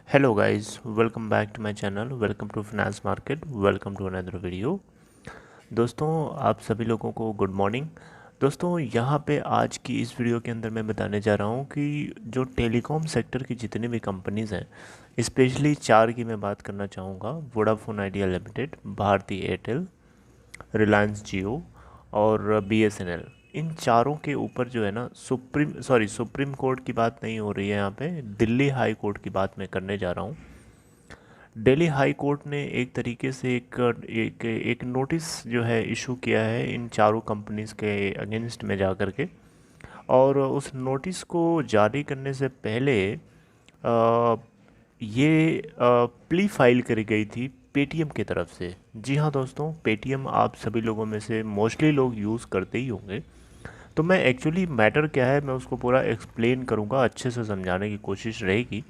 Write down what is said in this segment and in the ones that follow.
Hello guys, welcome back to my channel. Welcome to Finance Market. Welcome to another video. दोस्तों आप सभी लोगों को गुड मॉर्निंग। दोस्तों यहाँ पे आज की इस वीडियो के अंदर मैं बताने जा रहा हूँ कि जो टेलीकॉम सेक्टर की जितनी भी कंपनीज़ हैं, स्पेशली चार की मैं बात करना चाहूँगा। Vodafone Idea Limited, Bharti Airtel, Reliance Jio और बीएसएनएल। इन चारों के ऊपर जो है ना सुप्रीम कोर्ट की बात नहीं हो रही है, यहाँ पे दिल्ली हाई कोर्ट की बात मैं करने जा रहा हूँ। दिल्ली हाई कोर्ट ने एक तरीके से एक नोटिस जो है इशू किया है इन चारों कंपनीज़ के अगेंस्ट में जा कर के। और उस नोटिस को जारी करने से पहले ये प्ली फाइल करी गई थी पेटीएम की तरफ से। जी हाँ दोस्तों, पेटीएम आप सभी लोगों में से मोस्टली लोग यूज़ करते ही होंगे। तो मैं एक्चुअली मैटर क्या है मैं उसको पूरा एक्सप्लेन करूँगा, अच्छे से समझाने की कोशिश रहेगी।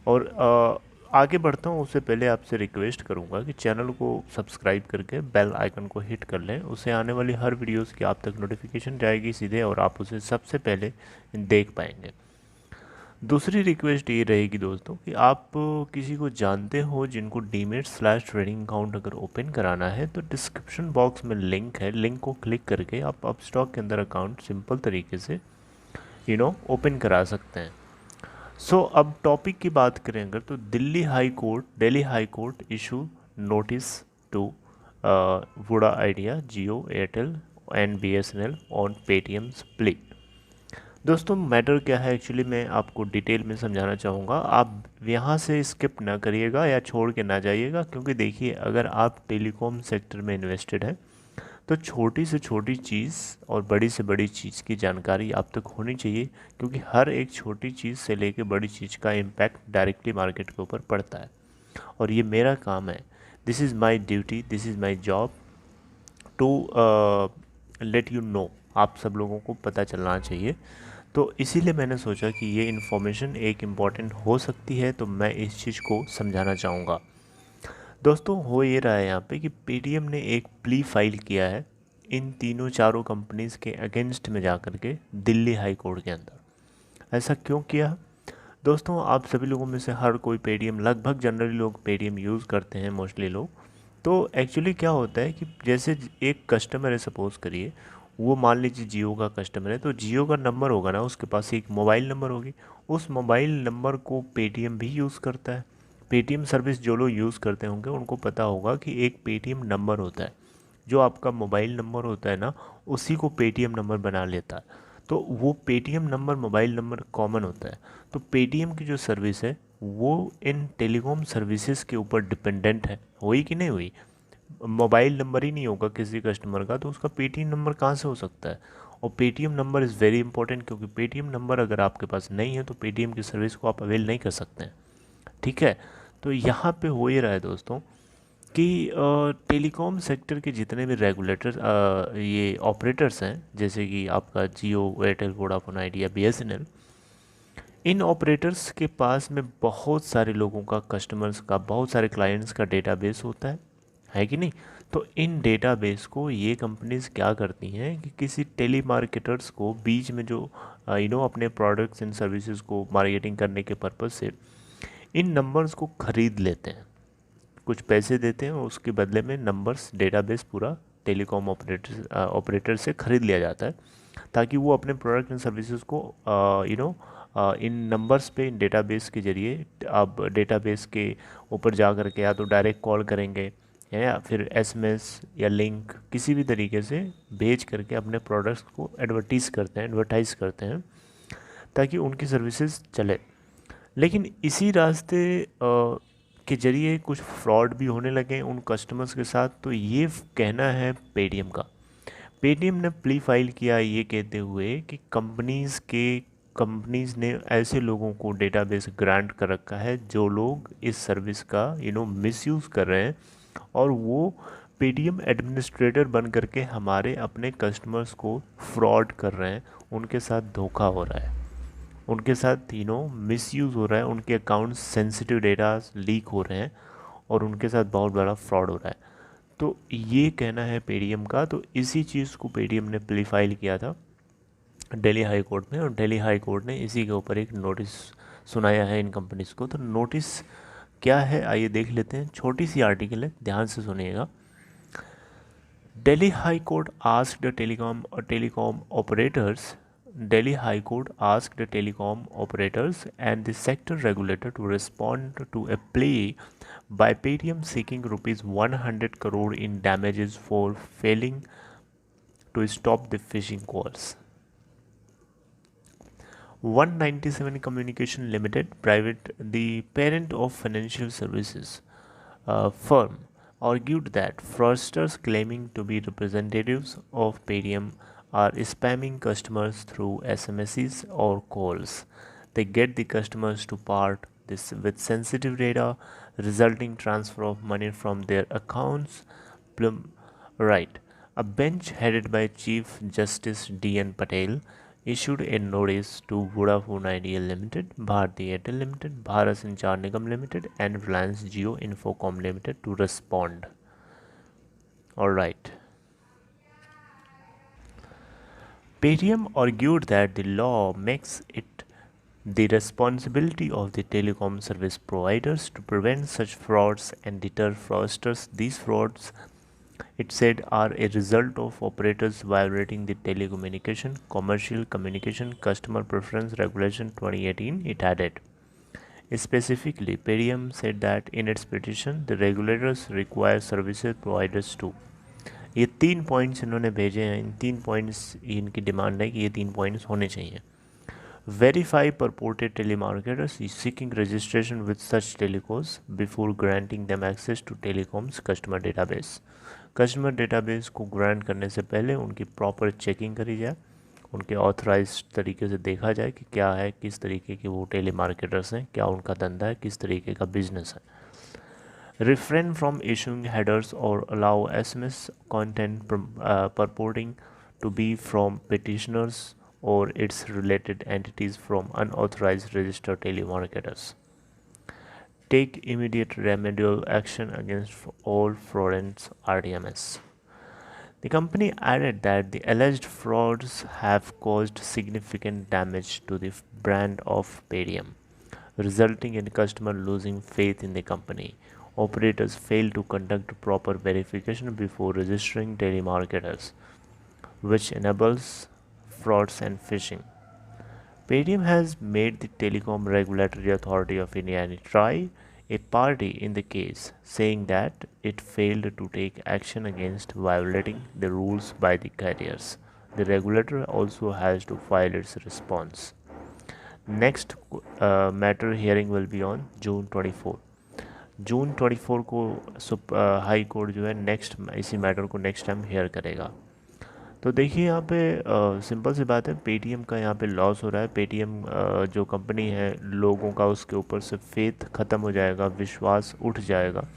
और आगे बढ़ता हूँ उससे पहले आपसे रिक्वेस्ट करूँगा कि चैनल को सब्सक्राइब करके बेल आइकन को हिट कर लें। उससे आने वाली हर वीडियोस की आप तक नोटिफिकेशन जाएगी सीधे और आप उसे सबसे पहले देख पाएंगे। दूसरी रिक्वेस्ट ये रहेगी दोस्तों कि आप किसी को जानते हो जिनको डीमेट/ट्रेडिंग अकाउंट अगर ओपन कराना है तो डिस्क्रिप्शन बॉक्स में लिंक है, लिंक को क्लिक करके आप अपस्टॉक के अंदर अकाउंट सिंपल तरीके से ओपन करा सकते हैं। अब टॉपिक की बात करें अगर, तो Delhi high court issue notice to Voda Idea, Jio, Airtel and BSNL on Paytm's plea. दोस्तों मैटर क्या है एक्चुअली मैं आपको डिटेल में समझाना चाहूँगा। आप यहाँ से स्किप ना करिएगा या छोड़ के ना जाइएगा, क्योंकि देखिए अगर आप टेलीकॉम सेक्टर में इन्वेस्टेड हैं तो छोटी से छोटी चीज़ और बड़ी से बड़ी चीज़ की जानकारी आप तक होनी चाहिए, क्योंकि हर एक छोटी चीज़ से लेकर बड़ी चीज़ का इम्पैक्ट डायरेक्टली मार्केट के ऊपर पड़ता है। और ये मेरा काम है, this is my duty, this is my job to let you know. आप सब लोगों को पता चलना चाहिए। तो इसीलिए मैंने सोचा कि ये इन्फॉर्मेशन एक इम्पॉर्टेंट हो सकती है, तो मैं इस चीज़ को समझाना चाहूँगा। दोस्तों हो ये रहा है यहाँ पे कि पेटीएम ने एक प्ली फाइल किया है इन तीनों चारों कंपनीज़ के अगेंस्ट में जा कर के दिल्ली हाई कोर्ट के अंदर। ऐसा क्यों किया? दोस्तों आप सभी लोगों में से हर कोई पेटीएम, लगभग जनरली लोग पेटीएम यूज़ करते हैं, मोस्टली लोग। तो एक्चुअली क्या होता है कि जैसे एक कस्टमर है, सपोज़ करिए वो मान लीजिए जियो का कस्टमर है, तो जियो का नंबर होगा ना, उसके पास एक मोबाइल नंबर होगी। उस मोबाइल नंबर को पेटीएम भी यूज़ करता है। पेटीएम सर्विस जो लोग यूज़ करते होंगे उनको पता होगा कि एक पेटीएम नंबर होता है, जो आपका मोबाइल नंबर होता है ना, उसी को पेटीएम नंबर बना लेता है। तो वो Paytm number mobile number common होता है। तो पेटीएम की जो सर्विस है वो इन टेलीकॉम सर्विसेज के ऊपर डिपेंडेंट है। हुई कि नहीं हुई? मोबाइल नंबर ही नहीं होगा किसी कस्टमर का तो उसका पेटीएम नंबर कहाँ से हो सकता है? और Paytm number is very important, क्योंकि पेटीएम नंबर अगर आपके पास नहीं है तो पेटीएम की सर्विस को आप अवेल नहीं कर सकते हैं। ठीक है, तो यहाँ पे हो ही रहा है दोस्तों कि टेलीकॉम सेक्टर के जितने भी रेगुलेटर ये ऑपरेटर्स हैं, जैसे कि आपका जियो, एयरटेल, वोडाफोन आइडिया, बीएसएनएल, इन ऑपरेटर्स के पास में बहुत सारे लोगों का, कस्टमर्स का, बहुत सारे क्लाइंट्स का डेटाबेस होता है कि नहीं? तो इन डेटाबेस को ये कंपनीज क्या करती हैं कि किसी टेली मार्केटर्स को बीच में जो अपने प्रोडक्ट्स एंड सर्विसेज को मार्केटिंग करने के पर्पज़ से इन नंबर्स को ख़रीद लेते हैं। कुछ पैसे देते हैं, उसके बदले में नंबर्स, डेटाबेस पूरा टेलीकॉम ऑपरेटर से ख़रीद लिया जाता है, ताकि वो अपने प्रोडक्ट एंड सर्विसेज को इन नंबर्स पे, इन डेटाबेस के ज़रिए, अब डेटाबेस के ऊपर जा कर के या तो डायरेक्ट कॉल करेंगे या फिर एसएमएस या लिंक किसी भी तरीके से भेज करके अपने प्रोडक्ट्स को एडवर्टाइज़ करते हैं ताकि उनकी सर्विसेज चले। लेकिन इसी रास्ते के ज़रिए कुछ फ्रॉड भी होने लगे उन कस्टमर्स के साथ। तो ये कहना है पेटीएम का। पेटीएम ने प्ली फाइल किया ये कहते हुए कि कंपनीज़ ने ऐसे लोगों को डेटाबेस ग्रांट कर रखा है जो लोग इस सर्विस का मिसयूज़ कर रहे हैं, और वो पेटीएम एडमिनिस्ट्रेटर बन करके हमारे अपने कस्टमर्स को फ्रॉड कर रहे हैं, उनके साथ धोखा हो रहा है, उनके साथ मिसयूज़ हो रहा है, उनके अकाउंट सेंसिटिव डेटा लीक हो रहे हैं और उनके साथ बहुत बड़ा फ्रॉड हो रहा है। तो ये कहना है पेटीएम का। तो इसी चीज़ को पेटीएम ने प्ली फाइल किया था दिल्ली हाई कोर्ट में, और दिल्ली हाई कोर्ट ने इसी के ऊपर एक नोटिस सुनाया है इन कंपनीज़ को। तो नोटिस क्या है आइए देख लेते हैं। छोटी सी आर्टिकल है, ध्यान से सुनिएगा। Delhi High Court asked the telecom operators. Delhi High Court asked the telecom operators and the sector regulator to respond to a plea by Paytm seeking rupees 100 crore in damages for failing to stop the phishing calls. 197 Communication Limited, private, the parent of financial services firm, argued that fraudsters claiming to be representatives of Paytm are spamming customers through SMSs or calls. They get the customers to part this with sensitive data, resulting transfer of money from their accounts. Right. A bench headed by Chief Justice D.N. Patel issued a notice to Vodafone Idea Limited, Bharti Airtel Limited, Bharat Sanchar Nigam Limited, and Reliance Jio Infocom Limited to respond. Alright. Paytm argued that the law makes it the responsibility of the telecom service providers to prevent such frauds and deter fraudsters. These frauds, it said, are a result of operators violating the Telecommunication Commercial Communication Customer Preference Regulation 2018, it added. Specifically, Paytm said that in its petition, the regulators require services providers to, ये 3 points इन्होंने भेजे हैं। इन 3 points इनकी demand है कि ये 3 points होने चाहिए। Verify purported telemarketers seeking registration with such telecos before granting them access to telecom's customer database. Customer database को ग्रांट करने से पहले उनकी प्रॉपर चेकिंग करी जाए, उनके ऑथराइज तरीके से देखा जाए कि क्या है, किस तरीके के वो टेली मार्केटर्स हैं, क्या उनका धंधा है, किस तरीके का बिजनेस है. Refrain from issuing headers or allow SMS content purporting to be from petitioners or its related entities from unauthorized registered telemarketers. Take immediate remedial action against all fraudulent RTMS. The company added that the alleged frauds have caused significant damage to the brand of Paytm, resulting in customers losing faith in the company. Operators fail to conduct proper verification before registering telemarketers, which enables frauds and phishing. Paytm has made the Telecom Regulatory Authority of India (TRAI) a party in the case, saying that it failed to take action against violating the rules by the carriers. The regulator also has to file its response. Next matter hearing will be on June 24. जून 24 को high court जो है next इसी matter को next time here करेगा. तो देखिए यहाँ पे सिंपल सी बात है, पेटीएम का यहाँ पे लॉस हो रहा है. पेटीएम जो कंपनी है, लोगों का उसके ऊपर से फेथ ख़त्म हो जाएगा, विश्वास उठ जाएगा.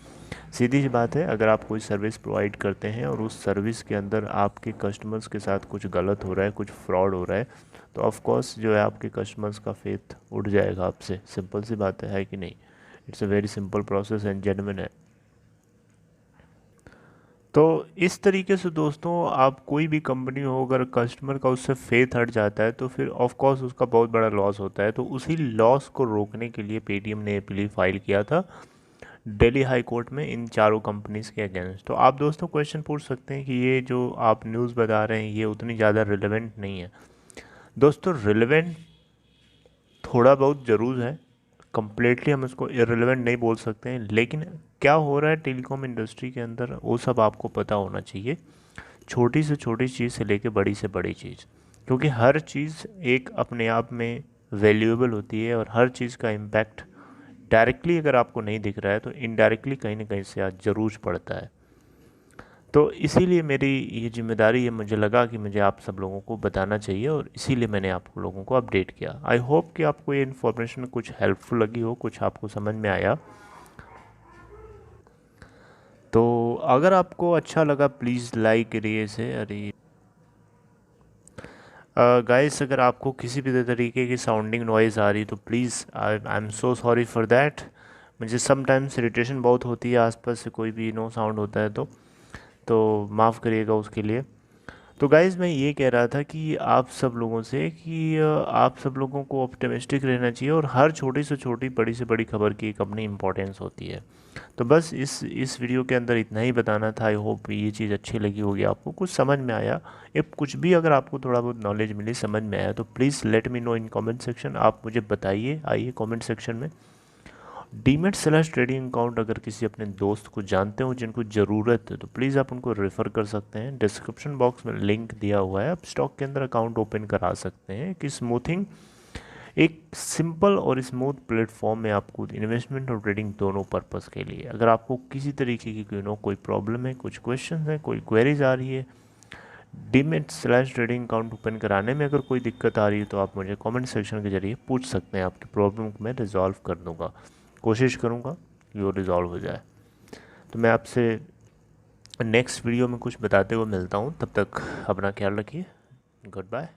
सीधी सी बात है, अगर आप कोई सर्विस प्रोवाइड करते हैं और उस सर्विस के अंदर आपके कस्टमर्स के साथ कुछ गलत हो रहा है, कुछ फ्रॉड हो रहा है, तो ऑफ कोर्स जो है आपके कस्टमर्स का फेथ उठ जाएगा आपसे. सिंपल सी बात है कि नहीं? It's a very simple process and genuine है. तो इस तरीके से दोस्तों, आप कोई भी कंपनी हो, अगर कस्टमर का उससे फेथ हट जाता है तो फिर ऑफ कोर्स उसका बहुत बड़ा लॉस होता है. तो उसी लॉस को रोकने के लिए पेटीएम ने अपील फाइल किया था दिल्ली हाई कोर्ट में इन चारों कंपनीज़ के अगेंस्ट. तो आप दोस्तों क्वेश्चन पूछ सकते हैं कि ये जो आप न्यूज़ बता रहे हैं ये उतनी ज़्यादा रिलेवेंट नहीं है. दोस्तों रिलेवेंट थोड़ा बहुत ज़रूर है, कम्प्लीटली हम इसको इररिलेवेंट नहीं बोल सकते हैं, लेकिन क्या हो रहा है टेलीकॉम इंडस्ट्री के अंदर वो सब आपको पता होना चाहिए. छोटी से छोटी चीज़ से लेके बड़ी से बड़ी चीज़, क्योंकि हर चीज़ एक अपने आप में वैल्यूएबल होती है और हर चीज़ का इम्पैक्ट डायरेक्टली अगर आपको नहीं दिख रहा है तो इनडायरेक्टली कहीं ना कहीं से आज ज़रूर पड़ता है. तो इसीलिए मेरी ये जिम्मेदारी है, मुझे लगा कि मुझे आप सब लोगों को बताना चाहिए और इसीलिए मैंने आप लोगों को अपडेट किया. आई होप कि आपको ये इन्फॉर्मेशन कुछ हेल्पफुल लगी हो, कुछ आपको समझ में आया. तो अगर आपको अच्छा लगा प्लीज़ लाइक करिए इसे. अरे गाइस, अगर आपको किसी भी तरीके की साउंडिंग नॉइज़ आ रही तो please I am so sorry for that. मुझे समटाइम्स इरिटेशन बहुत होती है आसपास से कोई भी नो साउंड होता है तो माफ़ करिएगा उसके लिए. तो गाइज़ मैं ये कह रहा था कि आप सब लोगों से कि आप सब लोगों को ऑप्टिमिस्टिक रहना चाहिए, और हर छोटी से छोटी बड़ी से बड़ी खबर की एक अपनी इम्पोर्टेंस होती है। तो बस इस वीडियो के अंदर इतना ही बताना था। आई होप ये चीज़ अच्छी लगी होगी, आपको कुछ समझ में आया। इफ कुछ भी अगर आपको थोड़ा बहुत नॉलेज मिली, समझ में आया, तो please let me know in comment section. आप मुझे बताइए, आइए कमेंट सेक्शन में। डीमेट स्लैश ट्रेडिंग अकाउंट अगर किसी अपने दोस्त को जानते हो जिनको ज़रूरत है, तो प्लीज़ आप उनको रेफ़र कर सकते हैं। डिस्क्रिप्शन बॉक्स में लिंक दिया हुआ है, आप स्टॉक के अंदर अकाउंट ओपन करा सकते हैं। कि स्मूथिंग एक सिंपल और स्मूथ प्लेटफॉर्म में आपको इन्वेस्टमेंट और ट्रेडिंग दोनों पर्पस के लिए, अगर आपको किसी तरीके की कोई प्रॉब्लम है, कुछ क्वेश्चन है, कोई क्वेरीज आ रही है, demat slash trading account open कराने में अगर कोई दिक्कत आ रही है, तो आप मुझे कमेंट सेक्शन के जरिए पूछ सकते हैं। आपकी प्रॉब्लम को मैं रिजॉल्व कर दूंगा, कोशिश करूंगा कि वो रिजॉल्व हो जाए। तो मैं आपसे नेक्स्ट वीडियो में कुछ बताते हुए मिलता हूँ। तब तक अपना ख्याल रखिए। Good bye.